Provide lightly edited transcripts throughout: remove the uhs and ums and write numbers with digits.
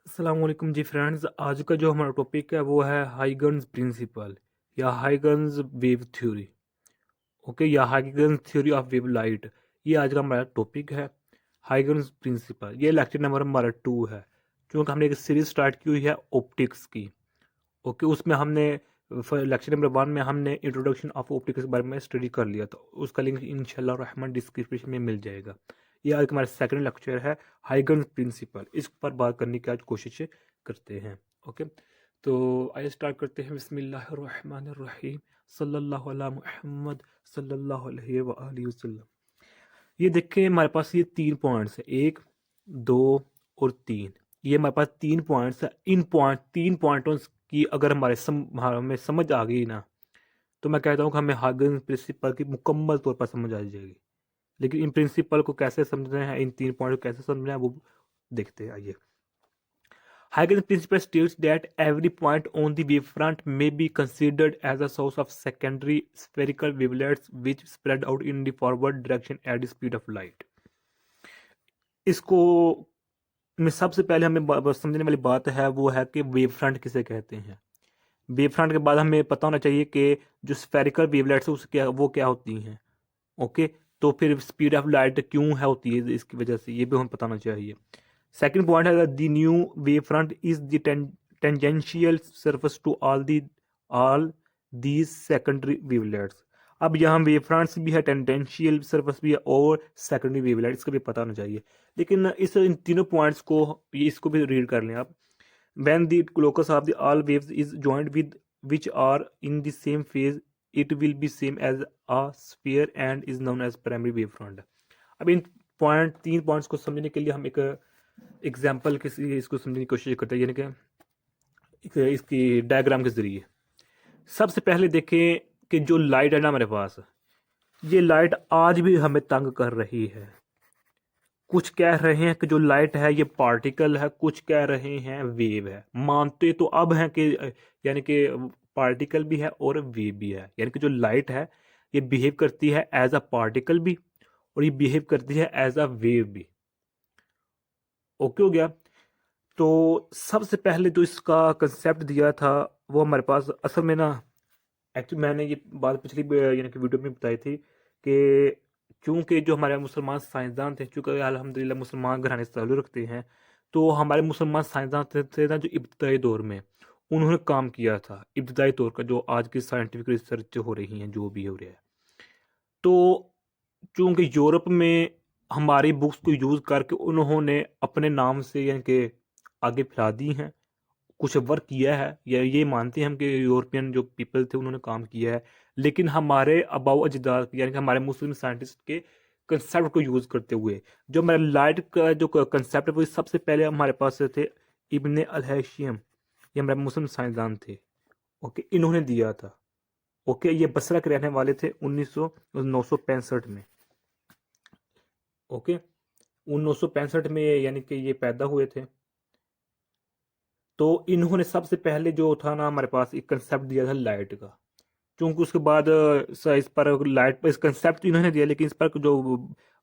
अस्सलाम वालेकुम जी फ्रेंड्स। आज का जो हमारा टॉपिक है वो है हाइगन्स प्रिंसिपल या हाइगन्स वेव थ्योरी। ओके, या Huygens theory of wave light, ये आज का हमारा टॉपिक है। हाइगन्स प्रिंसिपल, ये लेक्चर नंबर हमारा 2 है, क्योंकि हमने एक सीरीज स्टार्ट की हुई है ऑप्टिक्स की। ओके, उसमें हमने लेक्चर नंबर 1 में हमने इंट्रोडक्शन ऑफ ऑप्टिक्स के बारे में स्टडी कर लिया था। उसका लिंक इंशाल्लाह रहमान डिस्क्रिप्शन में मिल जाएगा। ये आज हमारा सेकंड लेक्चर है, हाइगन्स प्रिंसिपल। इस पर बात करने की आज कोशिश करते हैं। ओके, तो आइए स्टार्ट करते हैं। बिस्मिल्लाहिर्रहमानिर्रहीम, सल्लल्लाहु अला मुहम्मद सल्लल्लाहु अलैहि व आलिहि वसल्लम। ये देखें, हमारे पास ये 3 पॉइंट्स है, 1, 2 और 3। ये हमारे पास 3 पॉइंट्स है। इन 3 पॉइंटों की अगर हमें समझ आ गई ना, तो मैं कहता हूँ कि हमें हाइगन्स प्रिंसिपल की मुकम्मल तौर पर समझ आ जाएगी। लेकिन इन प्रिंसिपल को कैसे समझना है, इन 3 पॉइंट को कैसे समझना है, वो देखते हैं। आइए, Huygens principle states that every point on the wavefront may be considered as a source of secondary spherical wavelets which spread out in the forward direction at the speed of light. इसको में सबसे पहले हमें समझने वाली बात है वो है कि वेव फ्रंट किसे कहते हैं। वेव फ्रंट के बाद हमें पता होना चाहिए कि जो स्फेरिकल वेवलेट्स है उसके वो क्या होती हैं। ओके, तो फिर स्पीड ऑफ लाइट क्यों है होती है, इसकी वजह से ये भी हमें पता होना चाहिए। सेकंड पॉइंट है the new wave front is the tangential surface to all these secondary wavelets. अब यहाँ वेव फ्रंट्स भी है, टेंजेंशियल सरफेस भी है और सेकेंडरी वेवलेट, इसका भी पता होना चाहिए। लेकिन इन तीनों पॉइंट्स को, ये इसको भी रीड कर लें आप। when the locus of the all waves is joined with which are in the same phase, it will be same as a sphere and is known as primary wavefront। अब इन 3 points को समझने के लिए हम एक एग्जाम्पल किसी इसको समझने की कोशिश करते हैं, यानी कि इसकी डायग्राम के जरिए। सबसे पहले देखें कि जो लाइट है ना हमारे पास, ये लाइट आज भी हमें तंग कर रही है। कुछ कह रहे हैं कि जो लाइट है ये पार्टिकल है, कुछ कह रहे हैं वेव है। मानते तो अब हैं कि यानी कि पार्टिकल भी है और वेव भी है। यानी कि जो लाइट है ये बिहेव करती है एज अ पार्टिकल भी, और ये बिहेव करती है एज अ वेव भी। ओके हो गया। तो सबसे पहले जो इसका कंसेप्ट दिया था वो हमारे पास असल में ना, एक्चुअली मैंने ये बात पिछली यानी कि वीडियो में बताई थी कि क्योंकि जो हमारे मुसलमान साइंसदान थे, चूँकि अल्हम्दुलिल्लाह मुसलमान घराने से ताल्लुक़ रखते हैं, तो हमारे मुसलमान साइंसदान थे ना जो इब्तदाई दौर में उन्होंने काम किया था। इब्तदाई दौर का जो आज की साइंटिफिक रिसर्च हो रही हैं, जो भी हो रहा है, तो चूँकि यूरोप में हमारी बुक्स को यूज़ करके उन्होंने अपने नाम से यानी कि आगे फैला दी हैं, कुछ वर्क किया है, या ये मानते हैं हम कि यूरोपियन जो पीपल थे उन्होंने काम किया है। लेकिन हमारे अबाउ अजदाद यानी कि हमारे मुस्लिम साइंटिस्ट के कंसेप्ट को यूज़ करते हुए जो हमारा लाइट का जो कंसेप्ट है वो सबसे पहले हमारे पास थे इब्ने अल हैशियम, ये हमारे मुस्लिम साइंसदान थे। ओके, इन्होंने दिया था। ओके, ये बसरा के रहने वाले थे 965 में। ओके, 1965 में यानी कि ये पैदा हुए थे। तो इन्होंने सबसे पहले जो था ना हमारे पास एक कंसेप्ट दिया था लाइट का। चूंकि उसके बाद इस पर लाइट पर इस कंसेप्ट इन्होंने दिया, लेकिन इस पर जो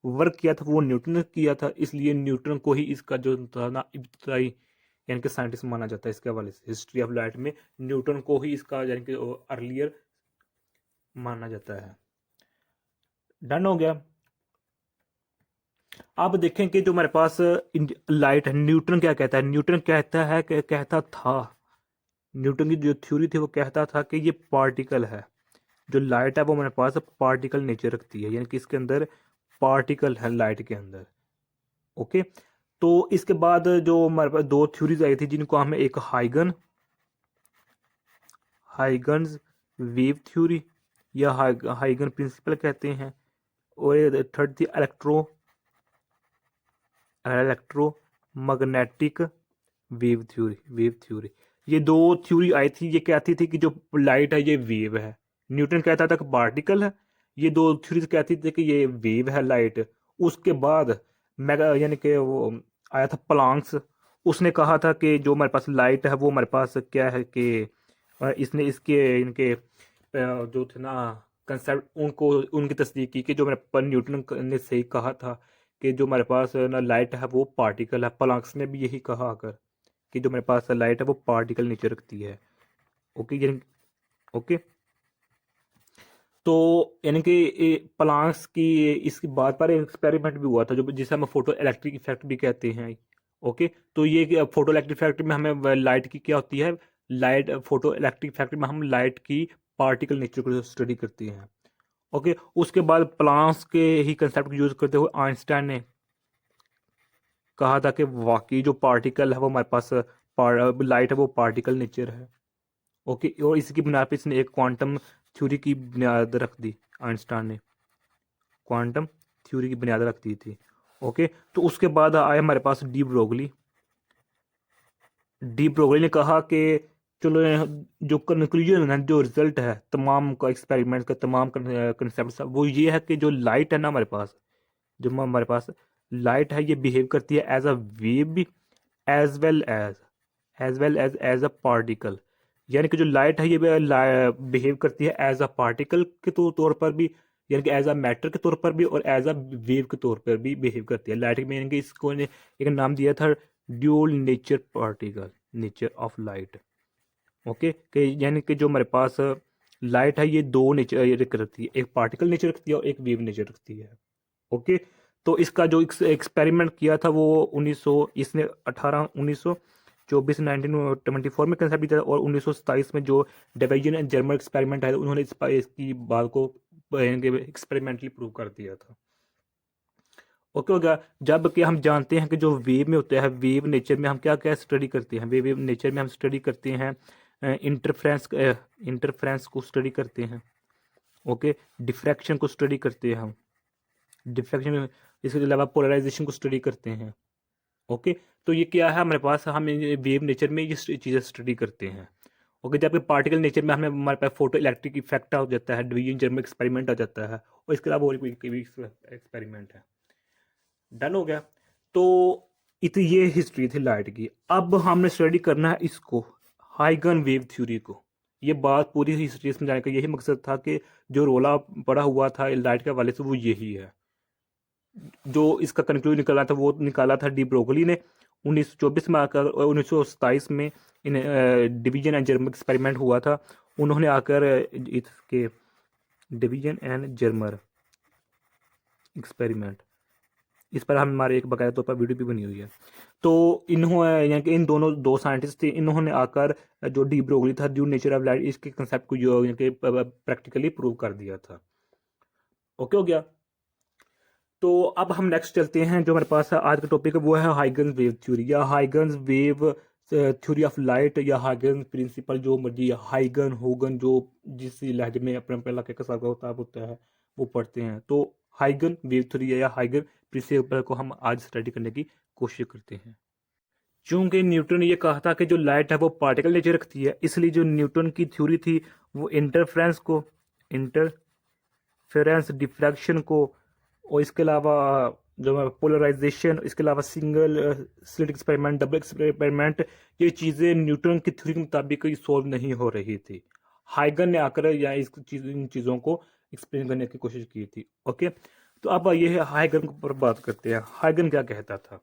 वर्क किया था वो न्यूटन ने किया था, इसलिए न्यूटन को ही इसका जो था ना इब्तदाई यानी कि साइंटिस्ट माना जाता है। इसके हवाले से हिस्ट्री ऑफ लाइट में न्यूटन को ही इसका यानी कि अर्लियर माना जाता है। डन हो गया। आप देखें कि जो हमारे पास लाइट है, न्यूटन क्या कहता है? न्यूटन कहता है कि कहता था, न्यूटन की जो थ्योरी थी वो कहता था कि ये पार्टिकल है। जो लाइट है वो हमारे पास पार्टिकल नेचर रखती है, यानी कि इसके अंदर पार्टिकल है लाइट के अंदर। ओके, तो इसके बाद जो हमारे पास 2 थ्योरीज आई थी जिनको हमें एक हाइगन्स वेव थ्योरी या हाइगन प्रिंसिपल कहते हैं, और थर्ड थी इलेक्ट्रोमैग्नेटिक वेव थ्योरी। ये 2 थ्योरी आई थी। ये कहती थी कि जो लाइट है ये वेव है। न्यूटन कहता था कि पार्टिकल है। ये 2 थ्योरीज कहती थी कि ये वेव है लाइट। उसके बाद मेगा यानी कि वो आया था प्लांक्स, उसने कहा था कि जो हमारे पास लाइट है वो हमारे पास क्या है कि इसने इसके इनके जो थे ना कंसेप्ट, उनको उनकी तस्दीक की कि जो मेरे पर न्यूटन ने सही कहा था कि जो हमारे पास ना लाइट है वो पार्टिकल है। प्लांक्स ने भी यही कहा आकर। कि जो मेरे पास लाइट है वो पार्टिकल नेचर रखती है। ओके यानी ओके तो यानी कि प्लांक्स की इसकी बात पर एक्सपेरिमेंट भी हुआ था जो जिसे हम फोटो इलेक्ट्रिक इफेक्ट भी कहते हैं। ओके तो ये फोटो इलेक्ट्रिक इफेक्ट में हमें लाइट की क्या होती है, लाइट फोटो इलेक्ट्रिक इफेक्ट में हम लाइट की पार्टिकल नेचर को स्टडी करते हैं। ओके उसके बाद प्लांक्स के ही कंसेप्ट यूज करते हुए आइंस्टाइन ने कहा था कि वाकई जो पार्टिकल है वो हमारे पास लाइट है वो पार्टिकल नेचर है। ओके और इसकी बुनियाद पर इसने एक क्वांटम थ्योरी की बुनियाद रख दी। आइंस्टाइन ने क्वांटम थ्योरी की बुनियाद रख दी थी। ओके तो उसके बाद आए हमारे पास डी ब्रोगली। डी ब्रोगली ने कहा कि चलो जो कंक्लूजन है, जो रिजल्ट है तमाम का एक्सपेरिमेंट का, तमाम कंसेप्ट वो ये है कि जो लाइट है ना हमारे पास, जो हमारे पास लाइट है ये बिहेव करती है एज अ वेव भी, एज अ पार्टिकल। यानी कि जो लाइट है ये बिहेव करती है एज अ पार्टिकल के तौर पर भी, यानी कि एज अ मैटर के तौर पर भी और एज अ वेव के तौर पर भी बिहेव करती है लाइट में। यानी कि इसको एक नाम दिया था dual nature particle, nature of light. Okay कि यानी कि जो हमारे पास लाइट है ये दो नेचर रखती है, एक पार्टिकल नेचर रखती है और एक वेव नेचर रखती है। ओके तो इसका जो एक्सपेरिमेंट किया था वो 1900 इसने 1924 1924 में कंसेप्ट किया था और 1927 में जो डिवीजन एंड जर्मर एक्सपेरिमेंट है उन्होंने इसकी बात को एक्सपेरिमेंटली प्रूव कर दिया था। ओके हो गया। जब कि हम जानते हैं कि जो वेव में होता है, वेव नेचर में हम क्या क्या स्टडी करते हैं, वेव नेचर में हम स्टडी करते हैं इंटरफ्रेंस को स्टडी करते हैं। ओके डिफ्रैक्शन को स्टडी करते हैं हम, डिफ्रैक्शन, इसके अलावा पोलराइजेशन को स्टडी करते हैं। ओके तो ये क्या है हमारे पास, हम वेव नेचर में ये चीज़ें स्टडी करते हैं। ओके जबकि पार्टिकल नेचर में हमें हमारे पास फोटो इलेक्ट्रिक इफेक्ट आ जाता है, डिवीजन जर्मर एक्सपेरिमेंट आ जाता है और इसके अलावा और कोई एक्सपेरिमेंट है। डन हो गया। तो इतनी ये हिस्ट्री थी लाइट की। अब हमने स्टडी करना है इसको, हाइगन वेव थ्योरी को। ये बात पूरी हिस्ट्री समझाने का यही मकसद था कि जो रोला पड़ा हुआ था लाइट के हवाले से वो यही है। जो इसका कंक्लूजन निकाला था वो निकाला था डी ब्रोगली ने 1924 में आकर, और 1927 में in division and Germer experiment हुआ था। उन्होंने आकर इसके डिवीजन एंड जर्मर एक्सपेरिमेंट, इस पर हमारे एक बाकायदा तौर पर वीडियो भी बनी हुई है। तो इन्होंने यानी कि इन दोनों दो साइंटिस्ट थे, इन्होंने आकर जो डी ब्रोगली था ड्यू नेचर ऑफ लाइट, इसके कंसेप्ट को जो प्रैक्टिकली प्रूव कर दिया था। ओके हो गया। तो अब हम नेक्स्ट चलते हैं, जो हमारे पास आज का टॉपिक है वो है हाइगन्स वेव थ्योरी या Huygens wave theory of light या हाइगन्स प्रिंसिपल, जो मर्जी हाइगन होगन जो जिस लहजे में अपने अपने इलाके का साथ होता है वो पढ़ते हैं। तो हाइगन वेव थ्योरी या हाइगन प्रिंसिपल को हम आज स्टडी करने की कोशिश करते हैं। चूंकि न्यूटन ने ये कहा था कि जो लाइट है वो पार्टिकल नेचर रखती है, इसलिए जो न्यूटन की थ्योरी थी वो इंटरफेरेंस डिफ्रैक्शन को और इसके अलावा जो पोलराइजेशन, इसके अलावा single slit experiment, double experiment, ये चीज़ें न्यूटन की थ्योरी के मुताबिक सॉल्व नहीं हो रही थी। हाइगन ने आकर या इन चीज़ों को एक्सप्लेन करने की कोशिश की थी। ओके तो अब ये हाइगन पर बात करते हैं। हाइगन क्या कहता था?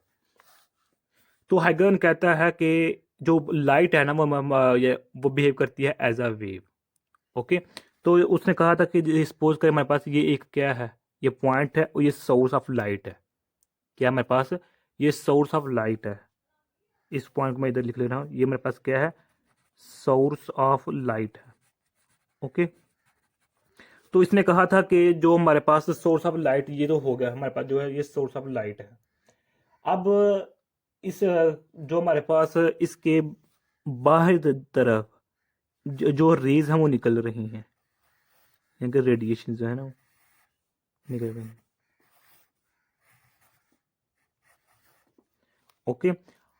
तो हाइगन कहता है कि जो लाइट है ना वो बिहेव करती है एज अ वेव। ओके तो उसने कहा था कि सपोज करें हमारे पास ये एक क्या है, ये पॉइंट है और ये सोर्स ऑफ लाइट है। क्या हमारे पास ये सोर्स ऑफ लाइट है, इस पॉइंट में इधर लिख ले रहा हूँ, ये मेरे पास क्या है, सोर्स ऑफ लाइट है। ओके तो इसने कहा था कि जो हमारे पास सोर्स ऑफ लाइट, ये तो हो गया हमारे पास जो है ये सोर्स ऑफ लाइट है। अब इस जो हमारे पास इसके बाहर तरफ जो रेज हैं वो निकल रही हैं, यानी रेडिएशन जो है ना वो निकल रही हैं। ओके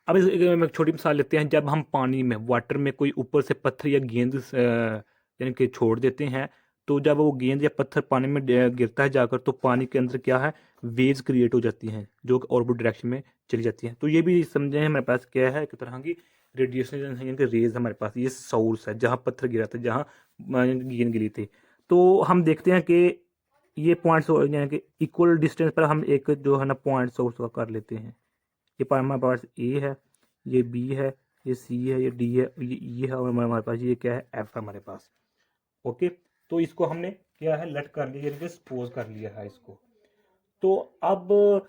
अब एक छोटी मिसाल लेते हैं। जब हम पानी में, वाटर में कोई ऊपर से पत्थर या गेंद यानी कि छोड़ देते हैं, तो जब वो गेंद या पत्थर पानी में गिरता है जाकर, तो पानी के अंदर क्या है, वेव्स क्रिएट हो जाती हैं जो ऑपोजिट डायरेक्शन में चली जाती हैं। तो ये भी समझे हमारे पास क्या है, एक तरह की रेडिएशन यानी कि रेज हमारे पास ये सोर्स है जहाँ पत्थर गिरा था, जहाँ गेंद गिरी थी। तो हम देखते हैं कि ये पॉइंट यानी कि इक्वल डिस्टेंस पर हम एक जो है ना पॉइंट सोर्स का कर लेते हैं। ये हमारे पास ए है, ये बी है, ये सी है, ये डी है, ये है हमारे पास, ये क्या है, एफ है हमारे पास। ओके, तो इसको हमने क्या है, लेट कर लिया, यानी कि सपोज कर लिया है इसको। तो अब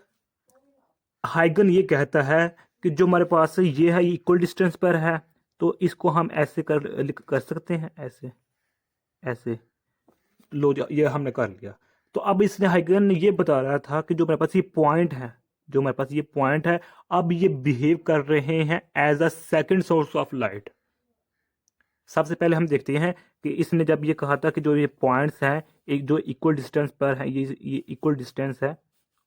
हाइगन ये कहता है कि जो हमारे पास ये है, इक्वल डिस्टेंस पर है, तो इसको हम ऐसे कर सकते हैं, ऐसे ऐसे लो, ये हमने कर लिया। तो अब इसने हाइगन ये बता रहा था कि जो मेरे पास ये पॉइंट है, जो मेरे पास ये पॉइंट है, अब ये बिहेव कर रहे हैं as a second source of light. सबसे पहले हम देखते हैं कि इसने जब ये कहा था कि जो ये पॉइंट्स हैं, एक जो इक्वल डिस्टेंस पर है, ये इक्वल डिस्टेंस है।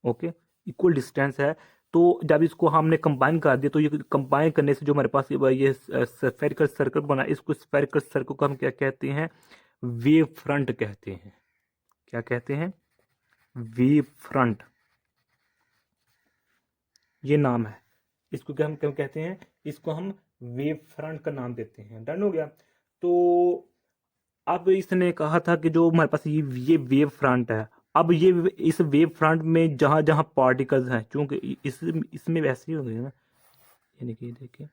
ओके, इक्वल डिस्टेंस है। तो जब इसको हमने कंबाइन कर दिया, तो ये कंबाइन करने से जो हमारे पास ये स्फेरिकल सर्कल बना, इसको स्फेरिकल सर्कल को हम क्या कहते हैं, वेव फ्रंट कहते हैं। क्या कहते हैं, वेव फ्रंट, ये नाम है। इसको क्या हम क्या कहते हैं, इसको हम वेव फ्रंट का नाम देते हैं। डन हो गया। तो अब इसने कहा था कि जो हमारे पास ये वेव फ्रंट है, अब ये इस वेव फ्रंट में जहां जहां पार्टिकल्स हैं, चूंकि इसमें वैसे ही हो गई ना, यानी कि देखिए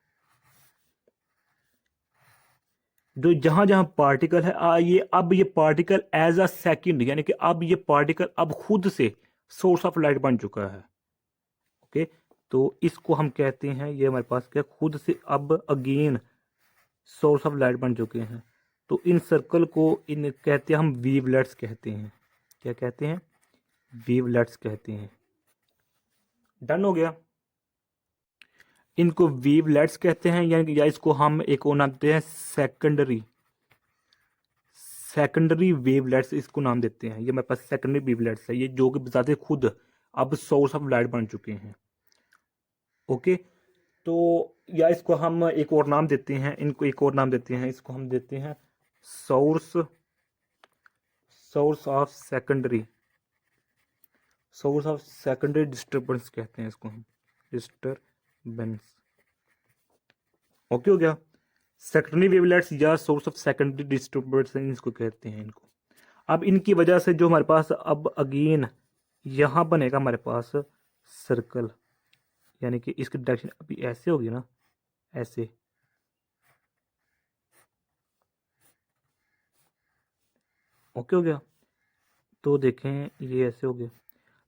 जो जहां जहां पार्टिकल है, अब ये पार्टिकल एज अ सेकंड, यानी कि अब ये पार्टिकल अब खुद से सोर्स ऑफ लाइट बन चुका है। ओके, तो इसको हम कहते हैं, ये हमारे पास क्या, खुद से अब अगेन सोर्स ऑफ लाइट बन चुके हैं। तो इन सर्कल को इन कहते हैं हम वेवलेट्स कहते हैं। क्या कहते हैं, वेवलेट्स कहते हैं। डन हो गया। इनको वेवलेट्स कहते हैं, यानी या इसको हम एक और नाम देते हैं सेकेंडरी वेवलेट्स, इसको नाम देते हैं। ये मेरे पास सेकेंडरी वेवलेट्स है, ये जो कि बताते खुद अब सोर्स ऑफ लाइट बन चुके हैं। ओके, तो या इसको हम एक और नाम देते हैं, इनको एक और नाम देते हैं, इसको हम देते हैं सोर्स ऑफ सेकेंडरी डिस्टर्बेंस कहते हैं इसको हम, डिस्टर्बेंस। ओके हो गया। सेकेंडरी वेवलेट्स या सोर्स ऑफ सेकेंडरी डिस्टर्बेंस इसको कहते हैं इनको। अब इनकी वजह से जो हमारे पास अब अगेन यहां बनेगा हमारे पास सर्कल, यानी कि इसकी डायरेक्शन अभी ऐसे होगी ना, ऐसे। ओके हो गया। तो देखें ये ऐसे हो गया।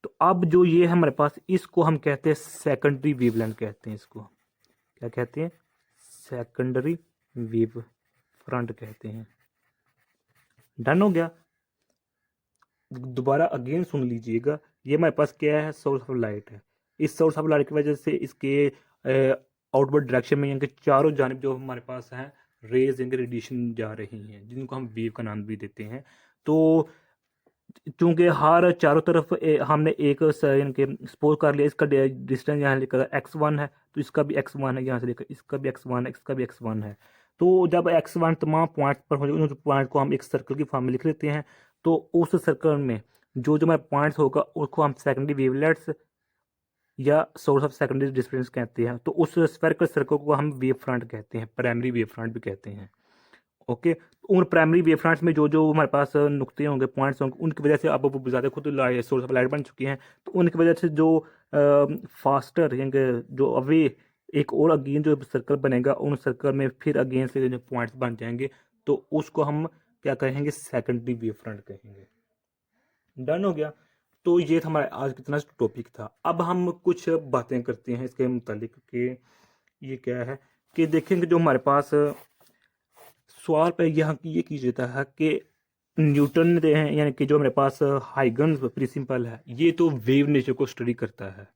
तो अब जो ये है हमारे पास, इसको हम कहते हैं सेकेंडरी वेवलेंथ कहते हैं। इसको क्या कहते हैं, सेकेंडरी वेव फ्रंट कहते हैं। डन हो गया। दोबारा अगेन सुन लीजिएगा, ये हमारे पास क्या है, सोर्स ऑफ लाइट है। इस सोर्स ऑफ लाइट की वजह से इसके आउटवर्ड डायरेक्शन में, यानी कि चारों जानिब जो हमारे पास हैं रेज, यानी रेडिएशन जा रही हैं, जिनको हम वेव का नाम भी देते हैं। तो चूंकि हर चारों तरफ हमने एक यानी कि सपोज कर लिया, इसका डिस्टेंस यहाँ लेकर x1 है, तो इसका भी x1 है, यहाँ से लेकर इसका भी x1 है, इसका भी x1 है। तो जब x1 तमाम पॉइंट पर हो जाए, उन पॉइंट को हम एक सर्कल की फॉर्म में लिख लेते हैं। तो उस सर्कल में जो जो हमारे पॉइंट्स होगा, उसको हम सेकेंडरी वेवलेट्स या सोर्स ऑफ सेकेंडरी डिस्टेंस कहते हैं। तो उस स्फेरिकल सर्कल को हम वेव फ्रंट कहते हैं, प्राइमरी वेव फ्रंट भी कहते हैं। ओके, उन प्राइमरी वेव फ्रंट्स में जो जो हमारे पास नुक्ते होंगे, पॉइंट्स होंगे, उनकी वजह से अब वो ज़्यादा खुद सोर्स ऑफ लाइट बन चुकी हैं। तो उनकी वजह से जो फास्टर यानी जो अवे एक और अगेन जो सर्कल बनेगा, उन सर्कल में फिर अगेन से जो पॉइंट्स बन जाएंगे, तो उसको हम क्या कहेंगे, सेकेंडरी वेव फ्रंट कहेंगे। डन हो गया। तो ये था हमारा आज कितना टॉपिक था। अब हम कुछ बातें करते हैं इसके मुतालिक कि ये क्या है, कि देखेंगे जो हमारे पास सवाल पे यहाँ की ये कीजिए था कि न्यूटन ने हैं, यानी कि जो हमारे पास हाइगन्स प्रिंसिपल है, ये तो वेव नेचर को स्टडी करता है,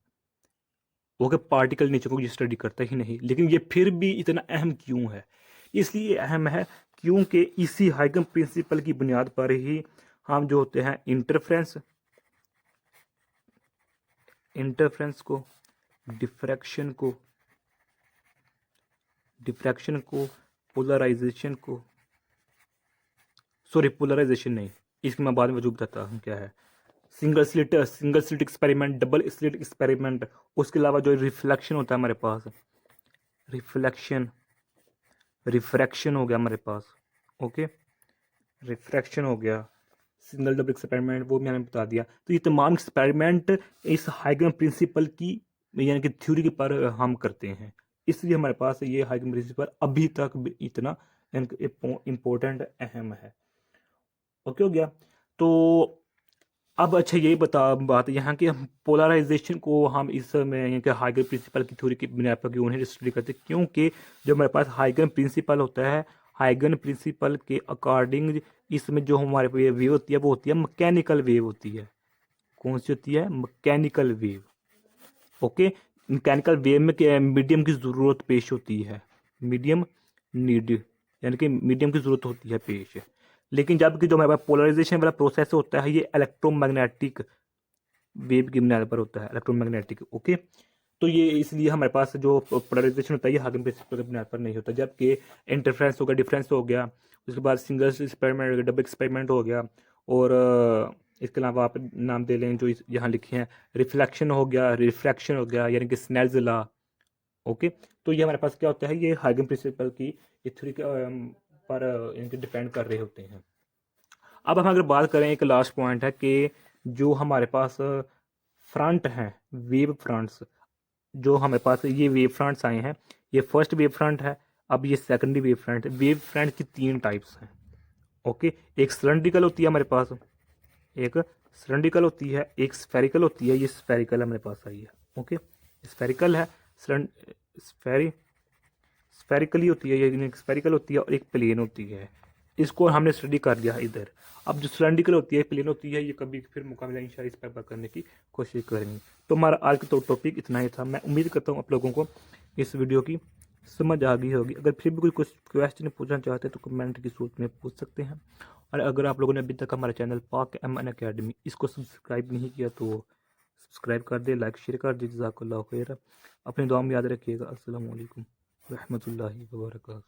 वो कि पार्टिकल नेचर को ये स्टडी करता ही नहीं। लेकिन ये फिर भी इतना अहम क्यों है, इसलिए अहम है क्योंकि इसी हाइगन प्रिंसिपल की बुनियाद पर ही हम जो होते हैं इंटरफ्रेंस को, डिफ्रैक्शन को, पोलराइजेशन को, सॉरी पोलराइजेशन नहीं, इसकी मैं बाद में वजह बताता हूँ क्या है। Single slit experiment, double slit experiment, उसके अलावा जो रिफ्लेक्शन होता है हमारे पास, रिफ्रैक्शन हो गया हमारे पास। ओके, रिफ्रैक्शन हो गया, सिंगल डबल एक्सपेरिमेंट, वो मैंने बता दिया। तो ये तमाम एक्सपेरिमेंट इस हाइगन प्रिंसिपल की यानी कि थ्योरी के पर हम करते हैं। इसलिए हमारे पास ये हाइगन प्रिंसिपल अभी तक भी इतना इम्पोर्टेंट अहम है। ओके हो गया। तो अब अच्छा यही बात यहाँ की हम पोलराइजेशन को हम इस में हाइगन प्रिंसिपल की थ्योरी की बुनियाद पर क्यों नहीं स्टडी करते, क्योंकि जो हमारे पास हाइगन प्रिंसिपल होता है, हाइगन प्रिंसिपल के अकॉर्डिंग इसमें जो हमारे वेव होती है वो होती है मैकेनिकल वेव होती है। कौन सी होती है? Mechanical wave. Okay, mechanical wave में मीडियम की ज़रूरत पेश होती है, मीडियम नीड, यानी कि मीडियम की ज़रूरत होती है पेश। लेकिन जबकि जो हमारे पास पोलराइजेशन वाला प्रोसेस होता है ये इलेक्ट्रोमैग्नेटिक वेव की बुनियाद पर होता है, इलेक्ट्रोमैग्नेटिक। ओके, तो ये इसलिए हमारे पास जो पोलराइजेशन होता है ये हाइगन प्रिंसिपल की बुनियाद पर नहीं होता। जबकि इंटरफ्रेंस हो गया, डिफरेंस हो गया, उसके बाद सिंगल एक्सपेरिमेंट हो गया, डबल एक्सपेरिमेंट हो गया, और इसके अलावा आप नाम दे लें जो यहाँ लिखे हैं, रिफ्लेक्शन हो गया, रिफ्रैक्शन हो गया, यानी कि स्नेल्स लॉ। ओके, तो ये हमारे पास क्या होता है, ये हाइगन प्रिंसिपल की थ्योरी पर इनके डिपेंड कर रहे होते हैं। अब हम अगर बात करें, एक लास्ट पॉइंट है कि जो हमारे पास फ्रंट हैं, वेव फ्रंट्स, जो हमारे पास ये वेव फ्रंट्स आए हैं, ये फर्स्ट वेव फ्रंट है, अब ये सेकेंडरी वेव फ्रंट है। वेव फ्रंट की 3 टाइप्स हैं। ओके, एक सिलेंड्रिकल होती है हमारे पास, एक सिलेंड्रिकल होती है, एक स्फेरिकल होती है, ये स्फेरिकल हमारे पास आई है। ओके, स्फेरिकल है, स्फेरिकली होती है, ये स्फेरिकल होती है, और एक प्लेन होती है। इसको हमने स्टडी कर लिया है इधर। अब जो सिलेंड्रिकल होती है, प्लेन होती है, ये कभी फिर मौका मिला इंशाल्लाह इस पर बात करने की कोशिश करेंगे। तो हमारा आज का तो टॉपिक इतना ही था। मैं उम्मीद करता हूँ आप लोगों को इस वीडियो की समझ आ गई होगी। अगर फिर भी कोई कुछ क्वेश्चन पूछना चाहते हैं तो कमेंट की सूरत में पूछ सकते हैं। और अगर आप लोगों ने अभी तक हमारा चैनल पाक एमएन अकेडमी इसको सब्सक्राइब नहीं किया तो सब्सक्राइब कर दे, लाइक शेयर कर दे। जज़ाकल्लाहु खैर। अपनी दुआ में याद रखिएगा। अस्सलाम वालेकुम रहमतुल्लाहि व बरकातहू।